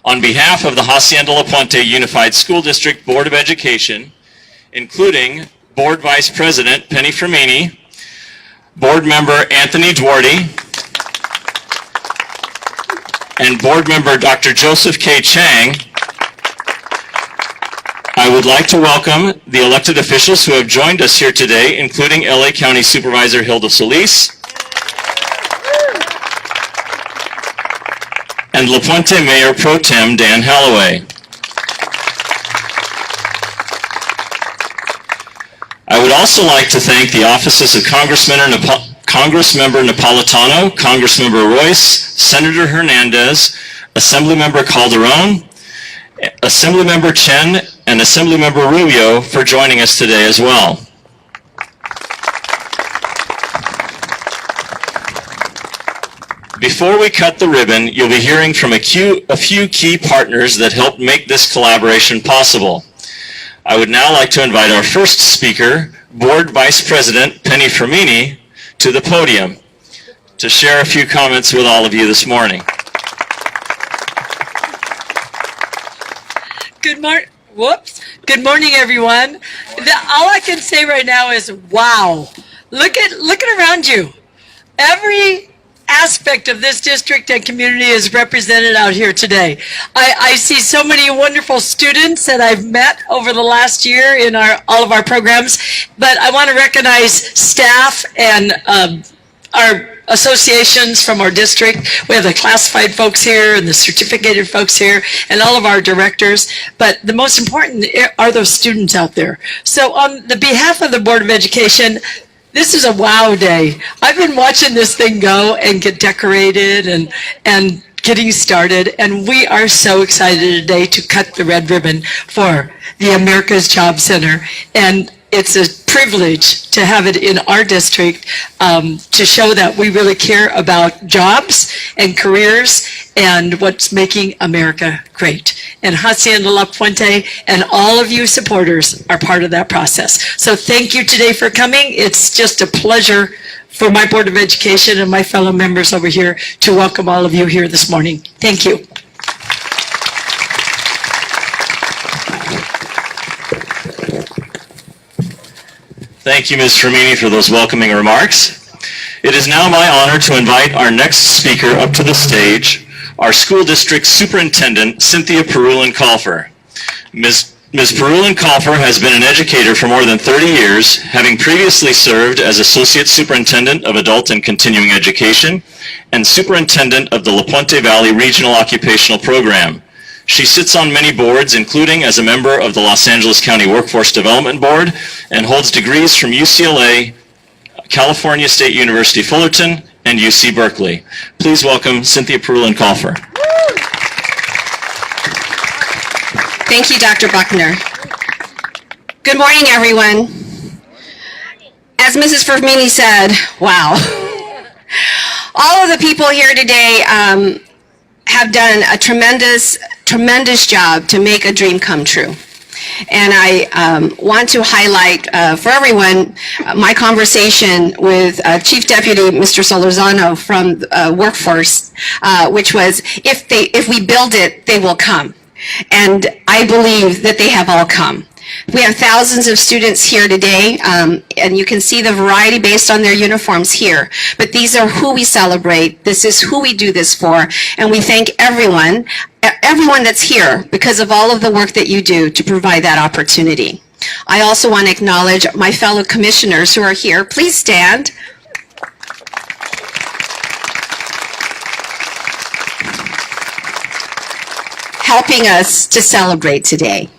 On behalf of the Hacienda La Puente Unified School District Board of Education, including Board Vice President Penny Fermini, Board Member Anthony Duarte, and Board Member Dr. Joseph K. Chang, I would like to welcome the elected officials who have joined us here today, including LA County Supervisor Hilda Solis and La Puente Mayor Pro Tem Dan Halloway. I would also like to thank the offices of Congressmember Napolitano, Congressmember Royce, Senator Hernandez, Assemblymember Calderon, Assemblymember Chen, and Assemblymember Rubio for joining us today as well. Before we cut the ribbon, you'll be hearing from a few key partners that helped make this collaboration possible. I would now like to invite our first speaker, Board Vice President Penny Fermini, to the podium to share a few comments with all of you this morning. Good morning, everyone. All I can say right now is, wow. Look at around you. Every aspect of this district and community is represented out here today. I see so many wonderful students that I've met over the last year in all of our programs, but I want to recognize staff and our associations from our district. We have the classified folks here and the certificated folks here and all of our directors, but the most important are those students out there. So on the behalf of the Board of Education, this is a wow day. I've been watching this thing go and get decorated and getting started, and we are so excited today to cut the red ribbon for the America's Job Center. And it's a privilege to have it in our district to show that we really care about jobs and careers and what's making America great. And Hacienda La Puente and all of you supporters are part of that process. So thank you today for coming. It's just a pleasure for my Board of Education and my fellow members over here to welcome all of you here this morning. Thank you. Thank you, Ms. Fermini, for those welcoming remarks. It is now my honor to invite our next speaker up to the stage, our school district superintendent, Cynthia Perulin-Colfer. Ms. Perulin-Colfer has been an educator for more than 30 years, having previously served as Associate Superintendent of Adult and Continuing Education and Superintendent of the La Puente Valley Regional Occupational Program. She sits on many boards, including as a member of the Los Angeles County Workforce Development Board, and holds degrees from UCLA, California State University Fullerton, and UC Berkeley. Please welcome Cynthia Perulin-Colfer. Thank you, Dr. Buckner. Good morning, everyone. As Mrs. Fermini said, wow. All of the people here today have done a tremendous job to make a dream come true. And I want to highlight for everyone my conversation with Chief Deputy Mr. Solorzano from Workforce, which was, if we build it, they will come. And I believe that they have all come. We have thousands of students here today, and you can see the variety based on their uniforms here. But these are who we celebrate. This is who we do this for. And we thank everyone that's here because of all of the work that you do to provide that opportunity. I also want to acknowledge my fellow commissioners who are here. Please stand. Helping us to celebrate today.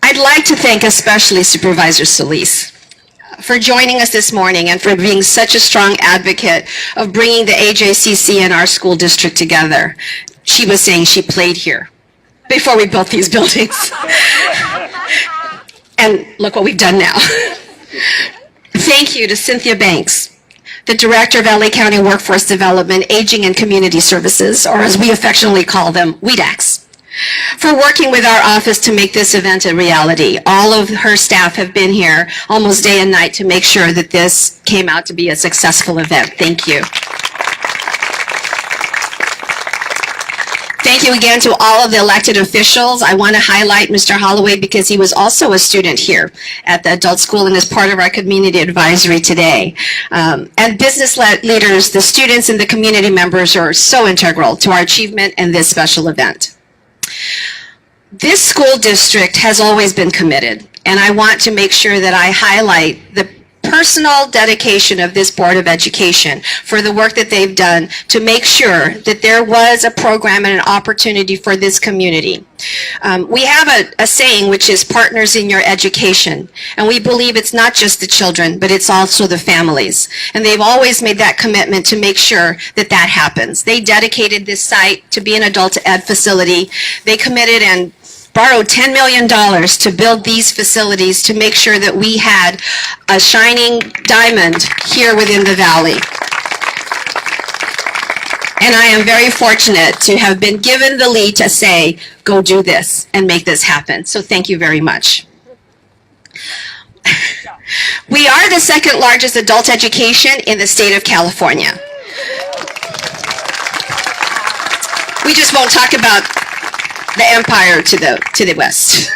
I'd like to thank especially Supervisor Solis for joining us this morning and for being such a strong advocate of bringing the AJCC and our school district together. She was saying she played here before we built these buildings. And look what we've done now. Thank you to Cynthia Banks, the Director of LA County Workforce Development, Aging and Community Services, or as we affectionately call them, WEDACS, for working with our office to make this event a reality. All of her staff have been here almost day and night to make sure that this came out to be a successful event. Thank you. Thank you again to all of the elected officials. I want to highlight Mr. Holloway because he was also a student here at the adult school and is part of our community advisory today. And business leaders, the students and the community members are so integral to our achievement in this special event. This school district has always been committed, and I want to make sure that I highlight the personal dedication of this Board of Education for the work that they've done to make sure that there was a program and an opportunity for this community. We have a saying which is partners in your education, and we believe it's not just the children, but it's also the families. And they've always made that commitment to make sure that that happens. They dedicated this site to be an adult ed facility. They committed and borrowed $10 million to build these facilities to make sure that we had a shining diamond here within the valley. And I am very fortunate to have been given the lead to say, go do this and make this happen. So thank you very much. We are the second largest adult education in the state of California. We just won't talk about the empire to the west,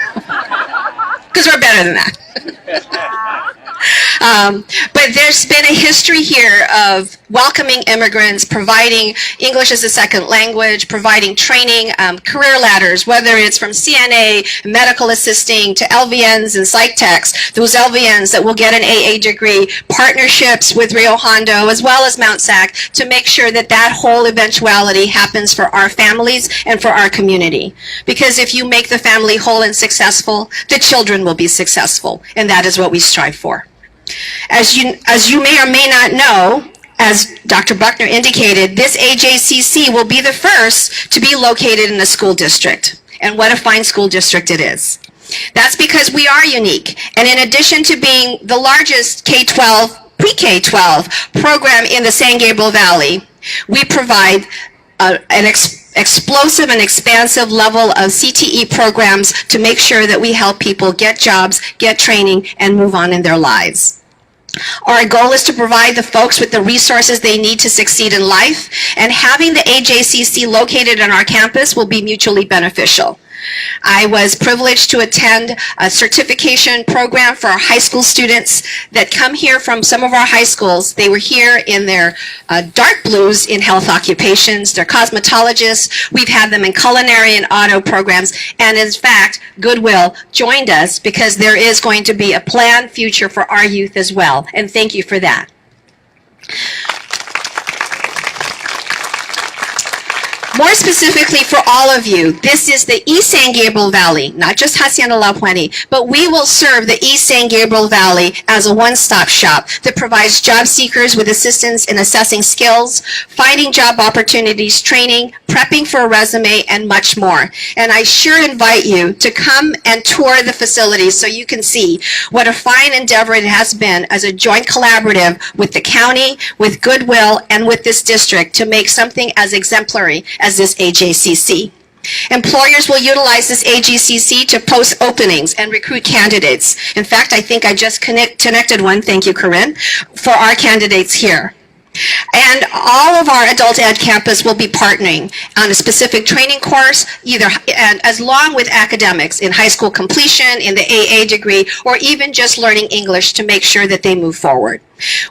because we're better than that. But there's been a history here of welcoming immigrants, providing English as a second language, providing training, career ladders, whether it's from CNA, medical assisting, to LVNs and psych techs, those LVNs that will get an AA degree, partnerships with Rio Hondo as well as Mount SAC to make sure that that whole eventuality happens for our families and for our community. Because if you make the family whole and successful, the children will be successful, and that is what we strive for. As you may or may not know, as Dr. Buckner indicated, this AJCC will be the first to be located in a school district. And what a fine school district it is. That's because we are unique. And in addition to being the largest K-12, pre-K-12 program in the San Gabriel Valley, we provide an explosive and expansive level of CTE programs to make sure that we help people get jobs, get training, and move on in their lives. Our goal is to provide the folks with the resources they need to succeed in life, and having the AJCC located on our campus will be mutually beneficial. I was privileged to attend a certification program for our high school students that come here from some of our high schools. They were here in their dark blues in health occupations. They're cosmetologists. We've had them in culinary and auto programs. And in fact, Goodwill joined us because there is going to be a planned future for our youth as well. And thank you for that. More specifically for all of you, this is the East San Gabriel Valley, not just Hacienda La Puente, but we will serve the East San Gabriel Valley as a one-stop shop that provides job seekers with assistance in assessing skills, finding job opportunities, training, prepping for a resume, and much more. And I sure invite you to come and tour the facilities so you can see what a fine endeavor it has been as a joint collaborative with the county, with Goodwill, and with this district to make something as exemplary as this AJCC. Employers will utilize this AJCC to post openings and recruit candidates. In fact, I think I just connected one, thank you, Corinne, for our candidates here. And all of our adult ed campus will be partnering on a specific training course, either and as long with academics in high school completion, in the AA degree, or even just learning English to make sure that they move forward.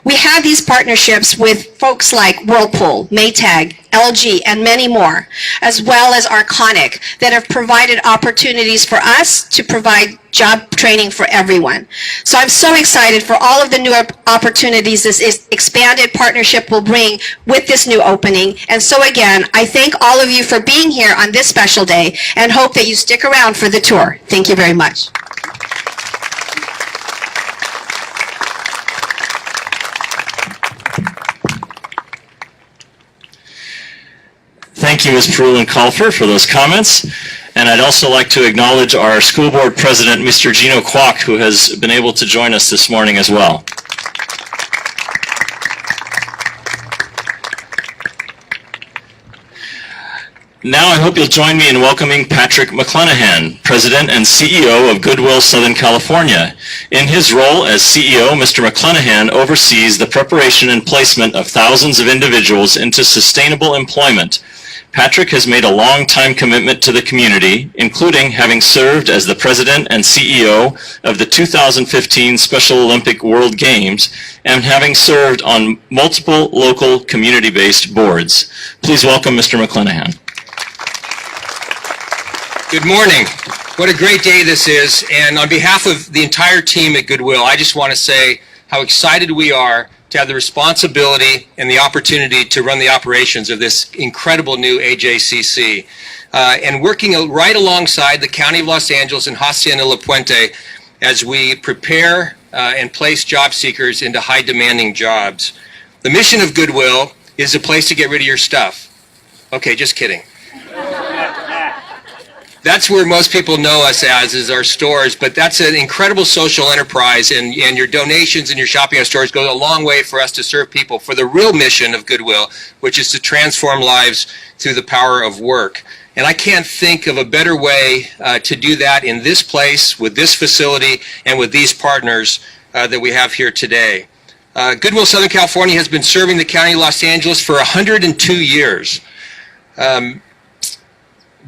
We have these partnerships with folks like Whirlpool, Maytag, LG, and many more, as well as Arconic, that have provided opportunities for us to provide job training for everyone. So I'm so excited for all of the new opportunities this expanded partnership will bring with this new opening. And so again, I thank all of you for being here on this special day and hope that you stick around for the tour. Thank you very much. Thank you, Ms. Perulin-Kalfer, for those comments. And I'd also like to acknowledge our school board president, Mr. Gino Kwok, who has been able to join us this morning as well. Now I hope you'll join me in welcoming Patrick McClenahan, President and CEO of Goodwill Southern California. In his role as CEO, Mr. McClenahan oversees the preparation and placement of thousands of individuals into sustainable employment, Patrick has made a long-time commitment to the community, including having served as the president and CEO of the 2015 Special Olympic World Games and having served on multiple local community-based boards. Please welcome Mr. McClenahan. Good morning. What a great day this is, and on behalf of the entire team at Goodwill, I just want to say how excited we are to have the responsibility and the opportunity to run the operations of this incredible new AJCC. And working right alongside the County of Los Angeles and Hacienda La Puente as we prepare and place job seekers into high-demanding jobs. The mission of Goodwill is a place to get rid of your stuff. Okay, just kidding. That's where most people know us as, is our stores, but that's an incredible social enterprise, and your donations and your shopping at stores go a long way for us to serve people for the real mission of Goodwill, which is to transform lives through the power of work. And I can't think of a better way to do that in this place, with this facility, and with these partners that we have here today. Goodwill Southern California has been serving the County of Los Angeles for 102 years.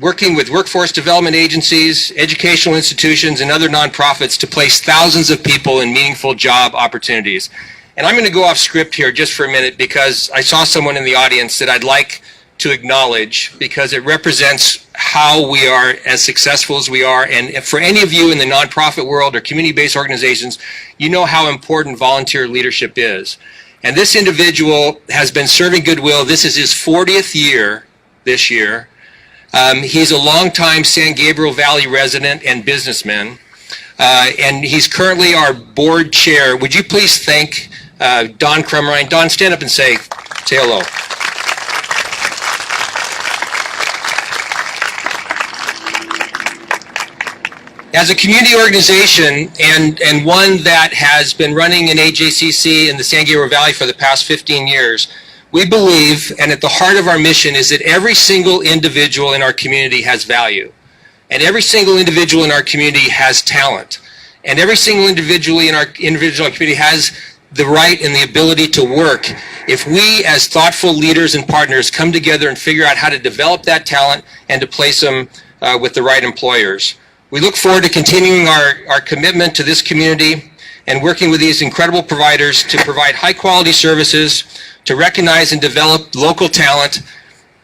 Working with workforce development agencies, educational institutions, and other nonprofits to place thousands of people in meaningful job opportunities. And I'm going to go off script here just for a minute because I saw someone in the audience that I'd like to acknowledge because it represents how we are as successful as we are. And for any of you in the nonprofit world or community-based organizations, you know how important volunteer leadership is. And this individual has been serving Goodwill. This is his 40th year this year. He's a longtime San Gabriel Valley resident and businessman, and he's currently our board chair. Would you please thank Don Crumrine? Don, stand up and say hello. As a community organization and one that has been running an AJCC in the San Gabriel Valley for the past 15 years, we believe, and at the heart of our mission, is that every single individual in our community has value. And every single individual in our community has talent. And every single individual in our community has the right and the ability to work if we, as thoughtful leaders and partners, come together and figure out how to develop that talent and to place them with the right employers. We look forward to continuing our commitment to this community and working with these incredible providers to provide high-quality services, to recognize and develop local talent,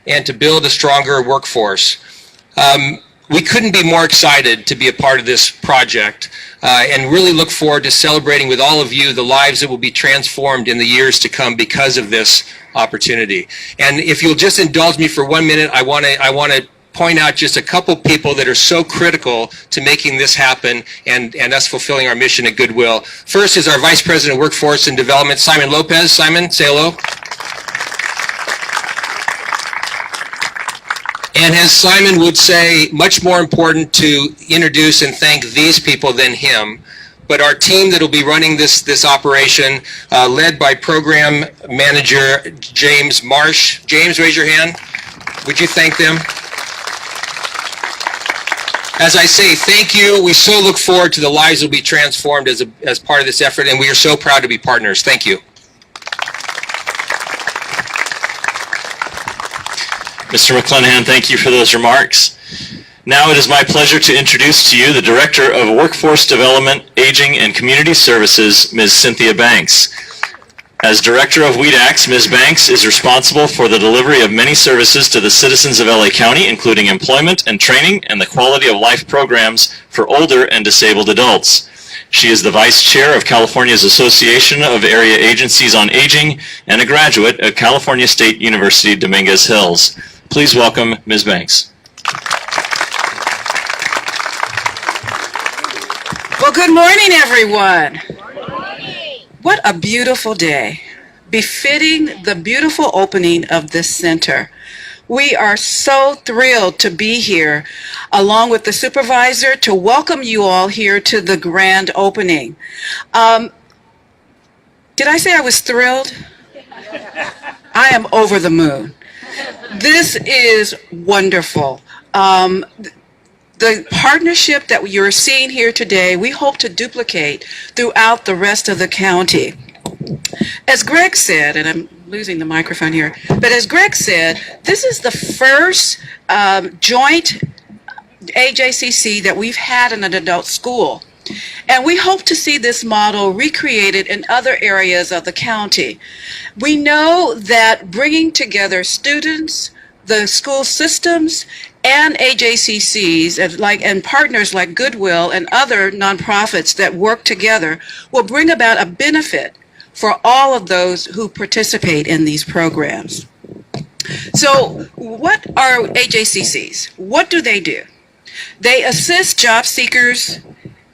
and to build a stronger workforce. We couldn't be more excited to be a part of this project and really look forward to celebrating with all of you the lives that will be transformed in the years to come because of this opportunity. And if you'll just indulge me for 1 minute, I want to point out just a couple people that are so critical to making this happen and us fulfilling our mission at Goodwill. First is our Vice President of Workforce and Development, Simon Lopez. Simon, say hello. And as Simon would say, much more important to introduce and thank these people than him, but our team that will be running this operation, led by Program Manager James Marsh. James, raise your hand. Would you thank them? As I say, thank you. We so look forward to the lives that will be transformed as part of this effort, and we are so proud to be partners. Thank you. Mr. McClenahan, thank you for those remarks. Now it is my pleasure to introduce to you the Director of Workforce Development, Aging, and Community Services, Ms. Cynthia Banks. As Director of WEDAX, Ms. Banks is responsible for the delivery of many services to the citizens of LA County, including employment and training and the quality of life programs for older and disabled adults. She is the Vice Chair of California's Association of Area Agencies on Aging and a graduate of California State University, Dominguez Hills. Please welcome Ms. Banks. Well, good morning, everyone. What a beautiful day, befitting the beautiful opening of this center. We are so thrilled to be here, along with the supervisor, to welcome you all here to the grand opening. Did I say I was thrilled? I am over the moon. This is wonderful. The partnership that you're seeing here today, we hope to duplicate throughout the rest of the county. As Greg said, and I'm losing the microphone here. But as Greg said, this is the first joint AJCC that we've had in an adult school. And we hope to see this model recreated in other areas of the county. We know that bringing together students, the school systems, and AJCCs and partners like Goodwill and other nonprofits that work together will bring about a benefit for all of those who participate in these programs. So what are AJCCs? What do? They assist job seekers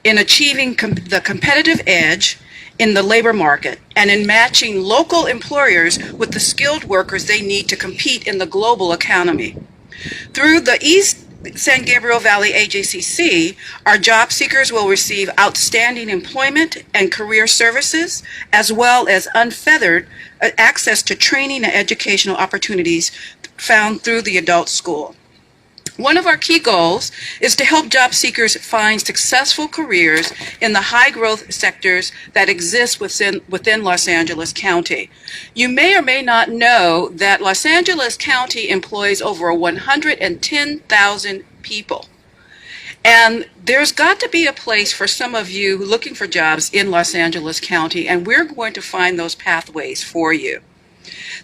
in achieving the competitive edge in the labor market and in matching local employers with the skilled workers they need to compete in the global economy. Through the East San Gabriel Valley AJCC, our job seekers will receive outstanding employment and career services, as well as unfettered access to training and educational opportunities found through the adult school. One of our key goals is to help job seekers find successful careers in the high-growth sectors that exist within Los Angeles County. You may or may not know that Los Angeles County employs over 110,000 people. And there's got to be a place for some of you looking for jobs in Los Angeles County, and we're going to find those pathways for you.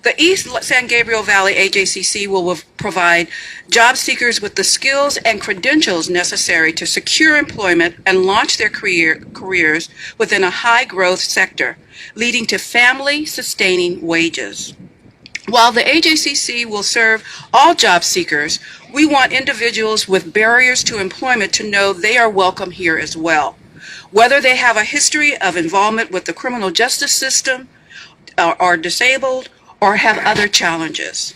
The East San Gabriel Valley AJCC will provide job seekers with the skills and credentials necessary to secure employment and launch their careers within a high-growth sector, leading to family-sustaining wages. While the AJCC will serve all job seekers, we want individuals with barriers to employment to know they are welcome here as well. Whether they have a history of involvement with the criminal justice system, are disabled, or have other challenges.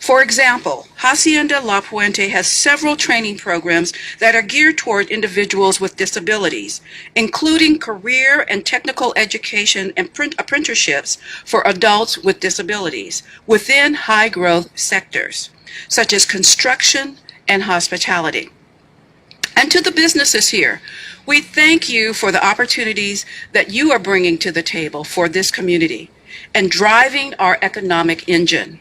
For example, Hacienda La Puente has several training programs that are geared toward individuals with disabilities, including career and technical education and apprenticeships for adults with disabilities within high-growth sectors, such as construction and hospitality. And to the businesses here, we thank you for the opportunities that you are bringing to the table for this community and driving our economic engine.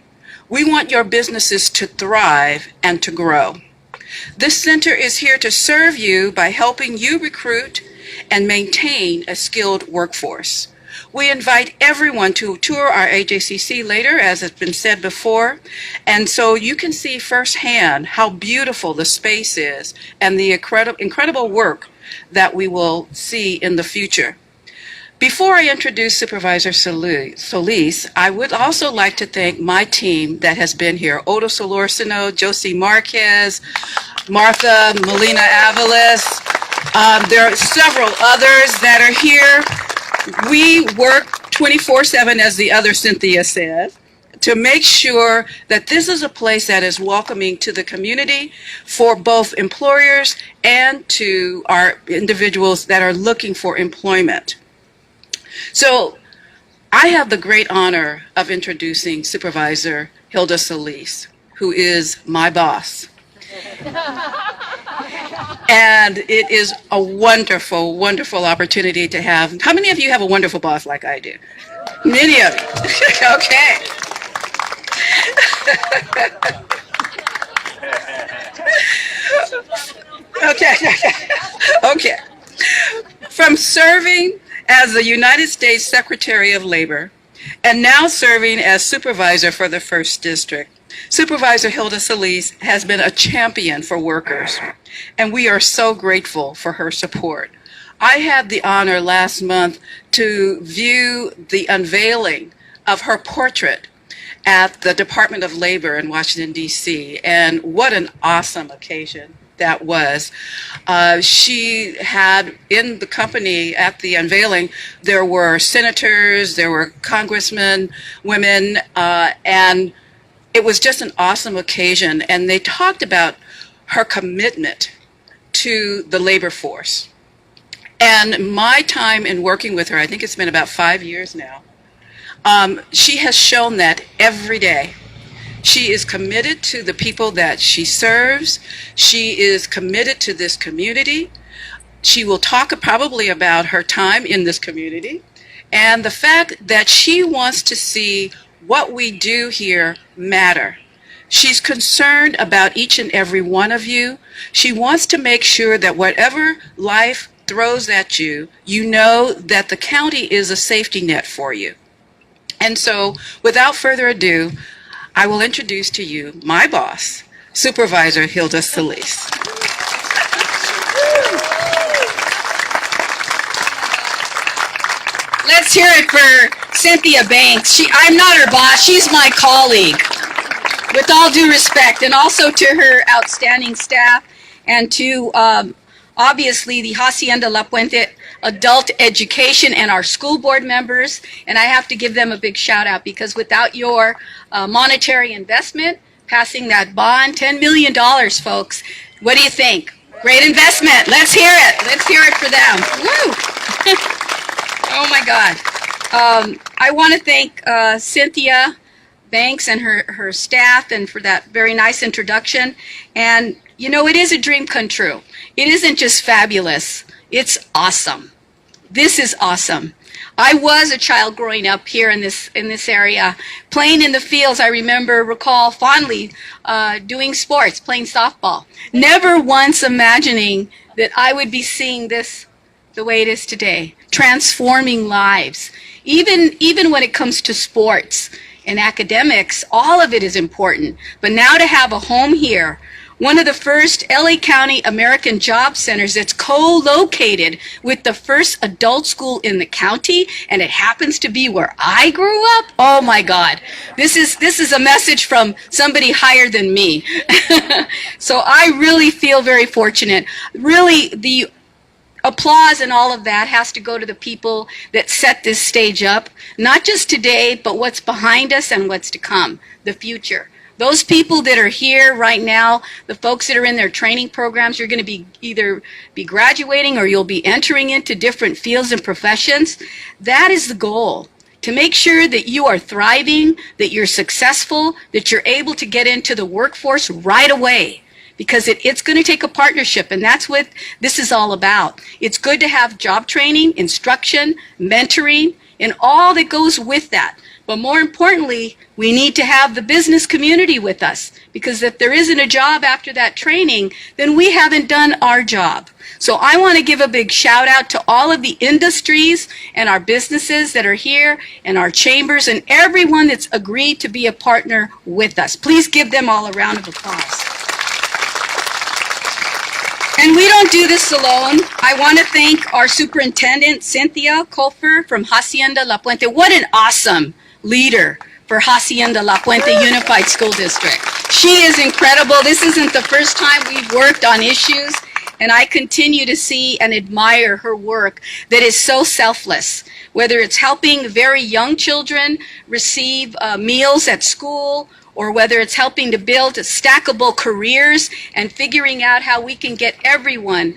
We want your businesses to thrive and to grow. This center is here to serve you by helping you recruit and maintain a skilled workforce. We invite everyone to tour our AJCC later, as has been said before, and so you can see firsthand how beautiful the space is and the incredible work that we will see in the future. Before I introduce Supervisor Solis, I would also like to thank my team that has been here: Odo Solorzano, Josie Marquez, Martha Molina Avalos. There are several others that are here. We work 24/7, as the other Cynthia said, to make sure that this is a place that is welcoming to the community for both employers and to our individuals that are looking for employment. So I have the great honor of introducing Supervisor Hilda Solis, who is my boss. And it is a wonderful, wonderful opportunity to have. How many of you have a wonderful boss like I do? Many of you. Okay. Okay. From serving as the United States Secretary of Labor and now serving as supervisor for the 1st District, Supervisor Hilda Solis has been a champion for workers, and we are so grateful for her support. I had the honor last month to view the unveiling of her portrait at the Department of Labor in Washington, D.C., and what an awesome occasion that was. She had in the company at the unveiling, there were senators, there were congressmen, women, and it was just an awesome occasion. And they talked about her commitment to the labor force. And my time in working with her, I think it's been about 5 years now, she has shown that every day. She is committed to the people that she serves. She is committed to this community. She will talk probably about her time in this community and the fact that she wants to see what we do here matter. She's concerned about each and every one of you. She wants to make sure that whatever life throws at you, you know that the county is a safety net for you. And so, without further ado, I will introduce to you my boss, Supervisor Hilda Solis. Let's hear it for Cynthia Banks. I'm not her boss, she's my colleague. With all due respect, and also to her outstanding staff, and to obviously the Hacienda La Puente Adult Education and our school board members, and I have to give them a big shout out because without your monetary investment, passing that bond, $10 million, folks, what do you think? Great investment. Let's hear it. Let's hear it for them. Woo! Oh my God. I want to thank Cynthia Banks and her staff and for that very nice introduction. And you know, it is a dream come true. It isn't just fabulous, it's awesome. This is awesome. I was a child growing up here in this area, playing in the fields. I recall fondly doing sports, playing softball. Never once imagining that I would be seeing this the way it is today, transforming lives. Even when it comes to sports and academics, all of it is important. But now to have a home here, one of the first LA County American Job Centers that's co-located with the first adult school in the county, and it happens to be where I grew up. Oh my God, this is a message from somebody higher than me. So I really feel very fortunate. Really, the applause and all of that has to go to the people that set this stage up, not just today, but what's behind us and what's to come, the future. Those people that are here right now, the folks that are in their training programs, you're going to either be graduating or you'll be entering into different fields and professions. That is the goal, to make sure that you are thriving, that you're successful, that you're able to get into the workforce right away. Because it's going to take a partnership, and that's what this is all about. It's good to have job training, instruction, mentoring, and all that goes with that. But more importantly, we need to have the business community with us, because if there isn't a job after that training, then we haven't done our job. So I want to give a big shout out to all of the industries and our businesses that are here, and our chambers, and everyone that's agreed to be a partner with us. Please give them all a round of applause. And we don't do this alone. I want to thank our superintendent, Cynthia Colfer from Hacienda La Puente. What an awesome leader for Hacienda La Puente Unified School District. She is incredible. This isn't the first time we've worked on issues, and I continue to see and admire her work that is so selfless, whether it's helping very young children receive meals at school, or whether it's helping to build stackable careers and figuring out how we can get everyone,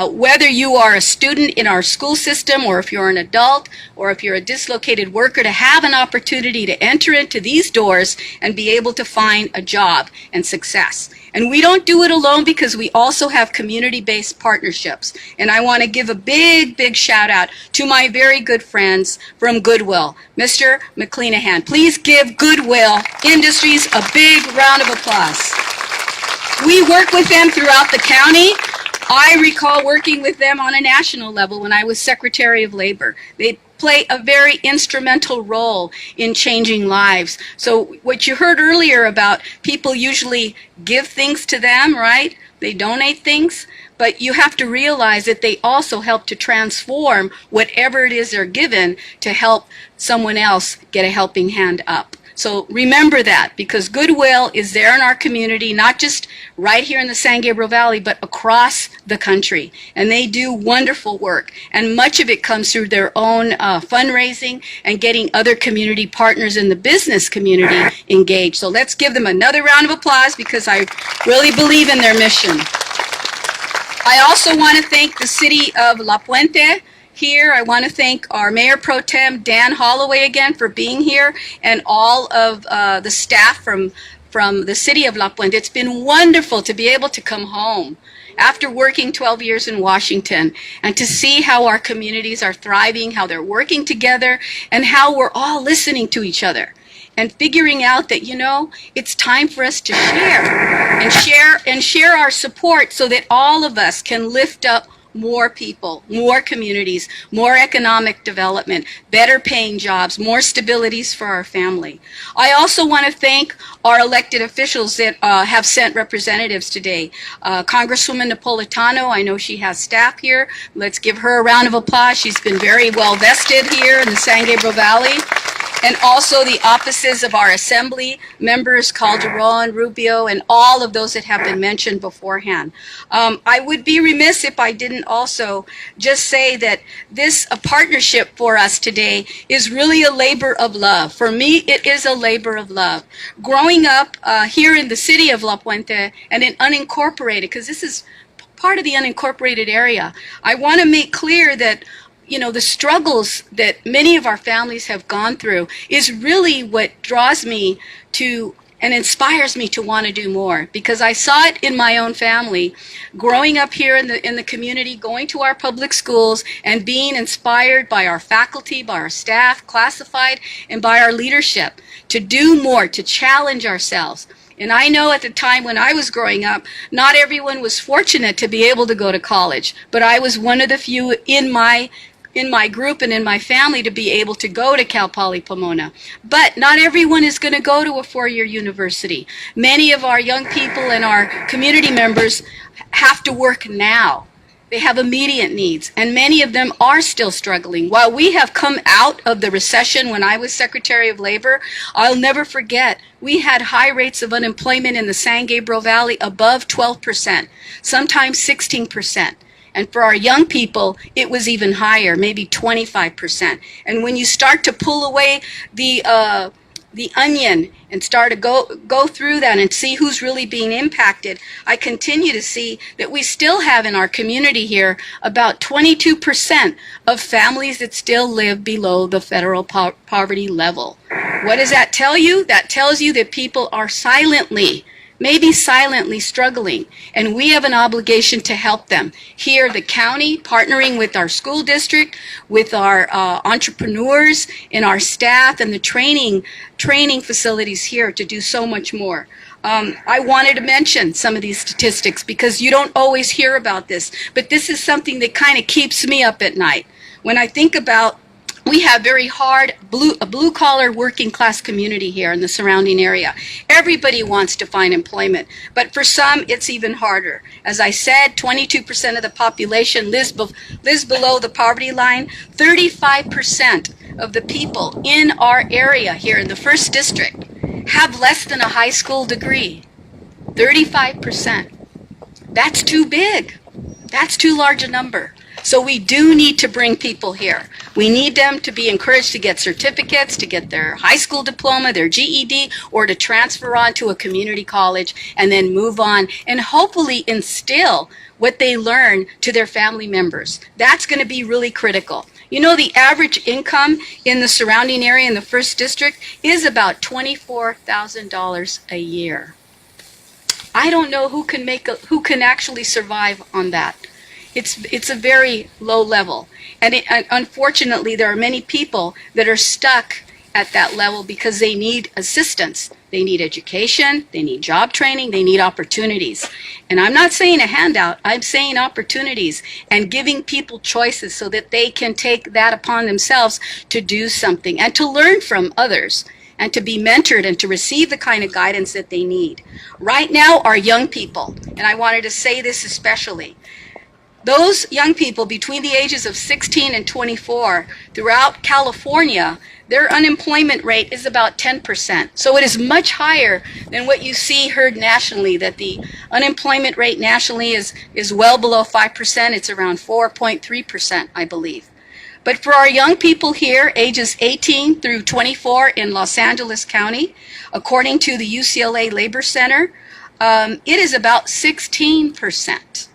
whether you are a student in our school system, or if you're an adult, or if you're a dislocated worker, to have an opportunity to enter into these doors and be able to find a job and success. And we don't do it alone, because we also have community-based partnerships. And I want to give a big, big shout out to my very good friends from Goodwill, Mr. McCleanahan. Please give Goodwill Industries a big round of applause. We work with them throughout the county. I recall working with them on a national level when I was Secretary of Labor. They play a very instrumental role in changing lives. So what you heard earlier about people usually give things to them, right? They donate things, but you have to realize that they also help to transform whatever it is they're given to help someone else get a helping hand up. So remember that, because Goodwill is there in our community, not just right here in the San Gabriel Valley, but across the country. And they do wonderful work. And much of it comes through their own fundraising and getting other community partners in the business community engaged. So let's give them another round of applause, because I really believe in their mission. I also want to thank the city of La Puente. Here, I want to thank our Mayor Pro Tem, Dan Holloway, again for being here, and all of the staff from the city of La Puente. It's been wonderful to be able to come home after working 12 years in Washington, and to see how our communities are thriving, how they're working together, and how we're all listening to each other. and figuring out that, it's time for us to share our support so that all of us can lift up more people, more communities, more economic development, better paying jobs, more stabilities for our family. I also want to thank our elected officials that have sent representatives today. Congresswoman Napolitano, I know she has staff here. Let's give her a round of applause. She's been very well vested here in the San Gabriel Valley. And also the offices of our assembly members, Calderon, Rubio, and all of those that have been mentioned beforehand. I would be remiss if I didn't also just say that this partnership for us today is really a labor of love. For me, it is a labor of love. Growing up here in the city of La Puente and in unincorporated, because this is part of the unincorporated area, I want to make clear that the struggles that many of our families have gone through is really what draws me to and inspires me to want to do more, because I saw it in my own family, growing up here in the community, going to our public schools and being inspired by our faculty, by our staff, classified, and by our leadership to do more, to challenge ourselves. And I know at the time when I was growing up, not everyone was fortunate to be able to go to college, but I was one of the few in my group and in my family to be able to go to Cal Poly Pomona. But not everyone is going to go to a four-year university. Many of our young people and our community members have to work now. They have immediate needs, and many of them are still struggling. While we have come out of the recession when I was Secretary of Labor, I'll never forget, we had high rates of unemployment in the San Gabriel Valley above 12%, sometimes 16%. And for our young people, it was even higher, maybe 25%. And when you start to pull away the onion and start to go through that and see who's really being impacted, I continue to see that we still have in our community here about 22% of families that still live below the federal poverty level. What does that tell you? That tells you that people are maybe silently struggling, and we have an obligation to help them. Here, the county, partnering with our school district, with our entrepreneurs and our staff and the training facilities here to do so much more. I wanted to mention some of these statistics because you don't always hear about this, but this is something that kind of keeps me up at night. When I think about we have very hard, blue-collar working class community here in the surrounding area. Everybody wants to find employment, but for some, it's even harder. As I said, 22% of the population lives below the poverty line. 35% of the people in our area here in the 1st District have less than a high school degree. 35%. That's too big. That's too large a number. So we do need to bring people here. We need them to be encouraged to get certificates, to get their high school diploma, their GED, or to transfer on to a community college and then move on and hopefully instill what they learn to their family members. That's going to be really critical. The average income in the surrounding area in the 1st District is about $24,000 a year. I don't know who can actually survive on that. It's a very low level. And unfortunately, there are many people that are stuck at that level because they need assistance. They need education, they need job training, they need opportunities. And I'm not saying a handout, I'm saying opportunities and giving people choices so that they can take that upon themselves to do something and to learn from others and to be mentored and to receive the kind of guidance that they need. Right now, our young people, and I wanted to say this especially, those young people between the ages of 16 and 24 throughout California, their unemployment rate is about 10%. So it is much higher than what you see heard nationally, that the unemployment rate nationally is well below 5%. It's around 4.3%, I believe. But for our young people here, ages 18 through 24 in Los Angeles County, according to the UCLA Labor Center, it is about 16%.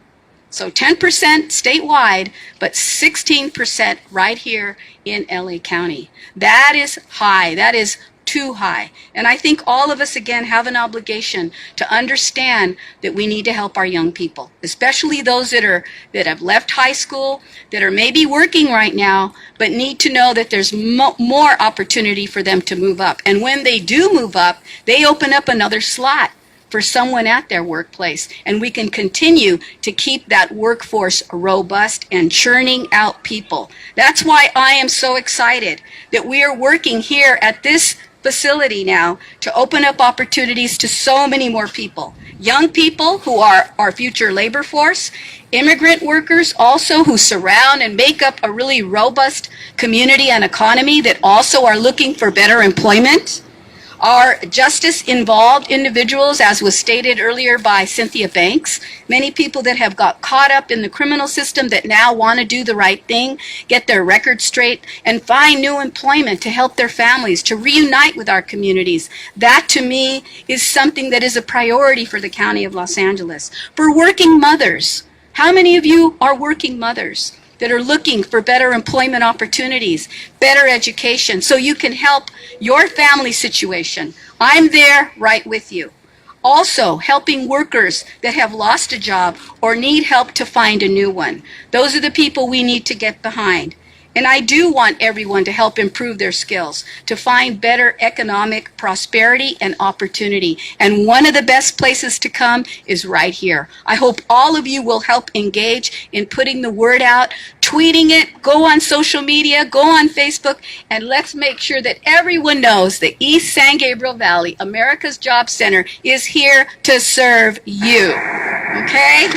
So 10% statewide, but 16% right here in LA County. That is high. That is too high. And I think all of us, again, have an obligation to understand that we need to help our young people, especially those that have left high school, that are maybe working right now, but need to know that there's more opportunity for them to move up. And when they do move up, they open up another slot for someone at their workplace, and we can continue to keep that workforce robust and churning out people. That's why I am so excited that we are working here at this facility now to open up opportunities to so many more people. Young people who are our future labor force, immigrant workers also who surround and make up a really robust community and economy that also are looking for better employment. Our justice-involved individuals, as was stated earlier by Cynthia Banks, many people that have got caught up in the criminal system that now want to do the right thing, get their record straight, and find new employment to help their families, to reunite with our communities. That, to me, is something that is a priority for the County of Los Angeles. For working mothers, how many of you are working mothers that are looking for better employment opportunities, better education, so you can help your family situation? I'm there right with you. Also, helping workers that have lost a job or need help to find a new one. Those are the people we need to get behind. And I do want everyone to help improve their skills, to find better economic prosperity and opportunity. And one of the best places to come is right here. I hope all of you will help engage in putting the word out, tweeting it, go on social media, go on Facebook, and let's make sure that everyone knows that East San Gabriel Valley, America's Job Center, is here to serve you. Okay?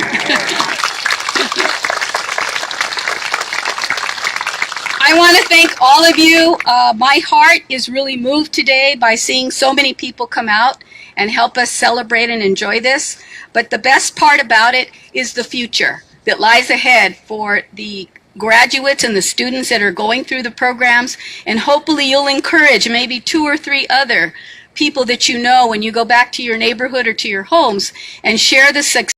I want to thank all of you. My heart is really moved today by seeing so many people come out and help us celebrate and enjoy this. But the best part about it is the future that lies ahead for the graduates and the students that are going through the programs. And hopefully you'll encourage maybe 2 or 3 other people that you know when you go back to your neighborhood or to your homes and share the success